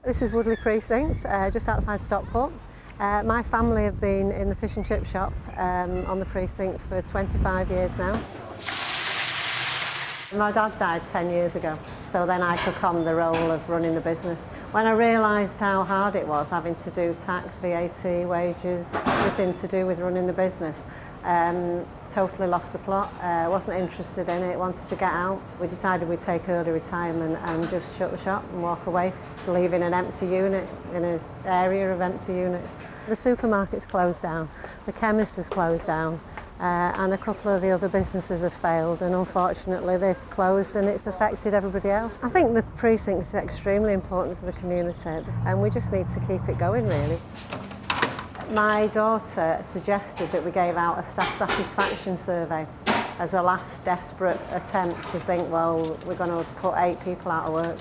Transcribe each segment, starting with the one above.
This is Woodley Precinct, just outside Stockport. My family have been in the fish and chip shop on the precinct for 25 years now. My dad died 10 years ago, so then I took on the role of running the business. When I realised how hard it was having to do tax, VAT, wages, everything to do with running the business, totally lost the plot, wasn't interested in it, wanted to get out. We decided we'd take early retirement and just shut the shop and walk away, leaving an empty unit in an area of empty units. The supermarket's closed down, the chemist has closed down, and a couple of the other businesses have failed, and unfortunately they've closed and it's affected everybody else. I think the precinct is extremely important for the community and we just need to keep it going really. My daughter suggested that we gave out a staff satisfaction survey as a last desperate attempt to think, well, we're going to put 8 people out of work.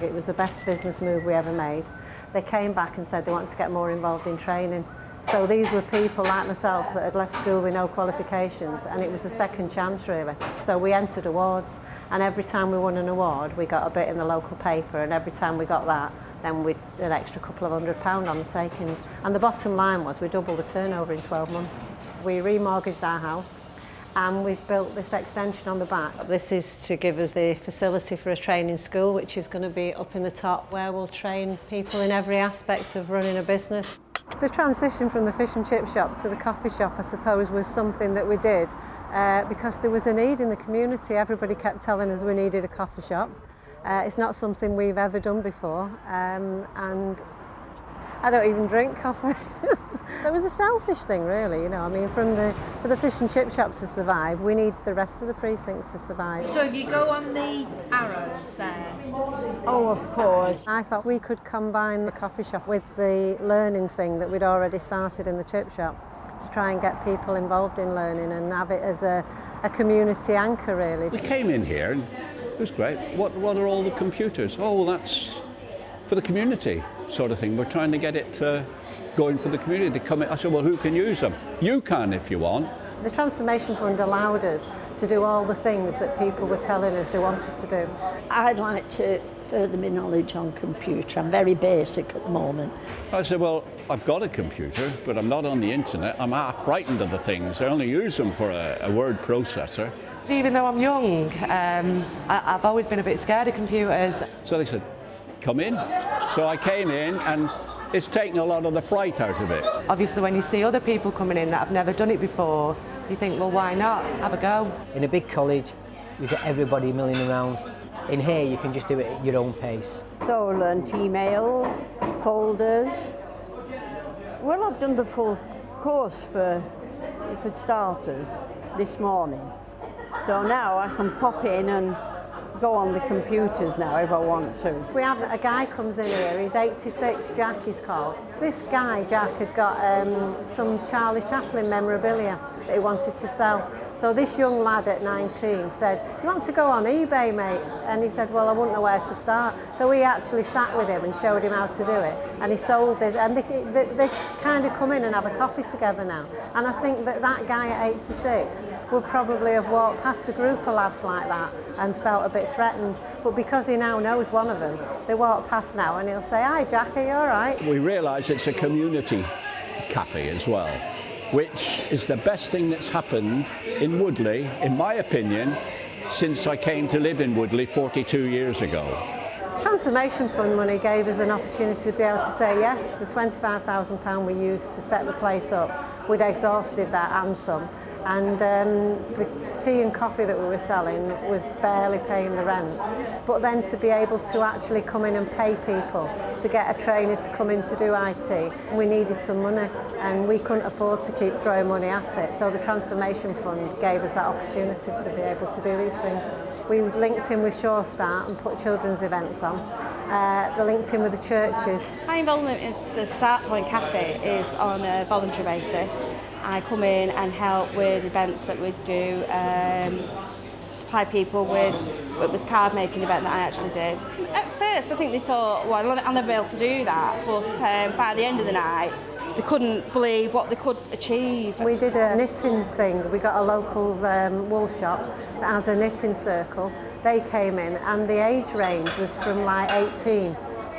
It was the best business move we ever made. They came back and said they want to get more involved in training. So these were people like myself that had left school with no qualifications, and it was a second chance really. So we entered awards, and every time we won an award we got a bit in the local paper, and every time we got that then we'd an extra couple of £100 on the takings. And the bottom line was we doubled the turnover in 12 months. We remortgaged our house and we've built this extension on the back. This is to give us the facility for a training school, which is going to be up in the top, where we'll train people in every aspect of running a business. The transition from the fish and chip shop to the coffee shop, I suppose, was something that we did because there was a need in the community. Everybody kept telling us we needed a coffee shop. It's not something we've ever done before, and I don't even drink coffee. It was a selfish thing really, you know. I mean, for the fish and chip shop to survive, we need the rest of the precinct to survive. So if you go on the arrows there? Oh, of course. I thought we could combine the coffee shop with the learning thing that we'd already started in the chip shop to try and get people involved in learning and have it as a community anchor really. We came in here and it was great. What are all the computers? Oh, that's for the community sort of thing. We're trying to get it going for the community to come in. I said, well, who can use them? You can if you want. The Transformation Fund allowed us to do all the things that people were telling us they wanted to do. I'd like to further my knowledge on computer. I'm very basic at the moment. I said, well, I've got a computer, but I'm not on the internet. I'm half frightened of the things. I only use them for a word processor. Even though I'm young, I've always been a bit scared of computers. So they said, come in. So I came in and it's taken a lot of the fright out of it. Obviously when you see other people coming in that have never done it before, you think, well, why not? Have a go. In a big college, you've got everybody milling around. In here, you can just do it at your own pace. So I learned emails, folders. Well, I've done the full course for starters this morning. So now I can pop in and go on the computers now if I want to. We have a guy comes in here, he's 86, Jack he's called. This guy, Jack, had got some Charlie Chaplin memorabilia that he wanted to sell. So this young lad at 19 said, you want to go on eBay, mate? And he said, well, I wouldn't know where to start. So we actually sat with him and showed him how to do it. And he sold this, and they kind of come in and have a coffee together now. And I think that guy at 86 would probably have walked past a group of lads like that and felt a bit threatened. But because he now knows one of them, they walk past now and he'll say, hi, Jack, are you all right? We realise it's a community cafe as well, which is the best thing that's happened in Woodley, in my opinion, since I came to live in Woodley 42 years ago. Transformation Fund money gave us an opportunity to be able to say yes. The £25,000 we used to set the place up, we'd exhausted that and some. And the tea and coffee that we were selling was barely paying the rent. But then to be able to actually come in and pay people to get a trainer to come in to do IT, we needed some money and we couldn't afford to keep throwing money at it. So the Transformation Fund gave us that opportunity to be able to do these things. We linked in with Sure Start and put children's events on. They linked in with the churches. My involvement in the Stockport Cafe is on a voluntary basis. I come in and help with events that we do, supply people with, it was card making event that I actually did. At first I think they thought, well, I'll never be able to do that, but by the end of the night they couldn't believe what they could achieve. We did a knitting thing. We got a local wool shop that has a knitting circle. They came in and the age range was from like 18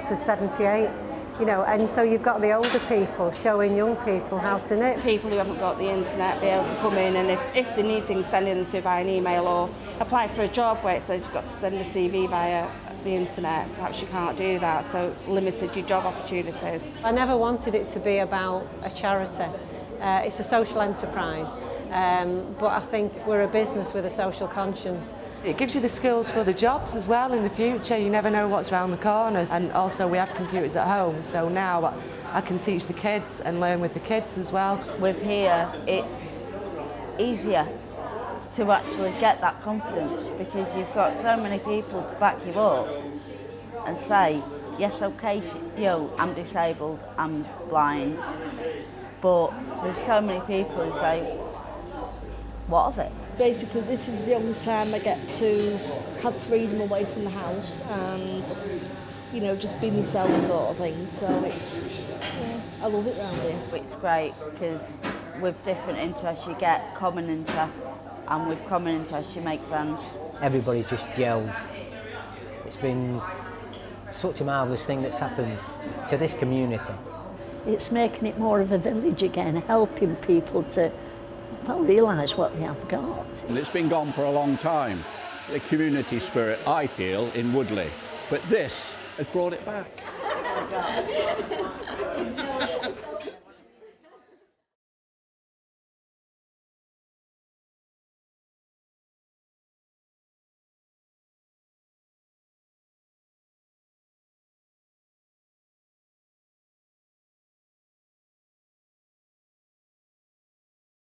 to 78. You know, and so you've got the older people showing young people how to knit. People who haven't got the internet be able to come in, and if they need things, send them to via an email, or apply for a job where it says you've got to send a CV via the internet. Perhaps you can't do that, so limited your job opportunities. I never wanted it to be about a charity. It's a social enterprise, but I think we're a business with a social conscience. It gives you the skills for the jobs as well in the future. You never know what's around the corner. And also we have computers at home, so now I can teach the kids and learn with the kids as well. With here, it's easier to actually get that confidence because you've got so many people to back you up and say, yes, okay, I'm disabled, I'm blind, but there's so many people who say, what of it? Basically, this is the only time I get to have freedom away from the house and, you know, just be myself sort of thing. So I love it round here. It's great because with different interests you get common interests, and with common interests you make friends. Everybody's just gelled. It's been such a marvellous thing that's happened to this community. It's making it more of a village again, helping people to realise what they have got. And it's been gone for a long time, the community spirit, I feel, in Woodley. But this has brought it back.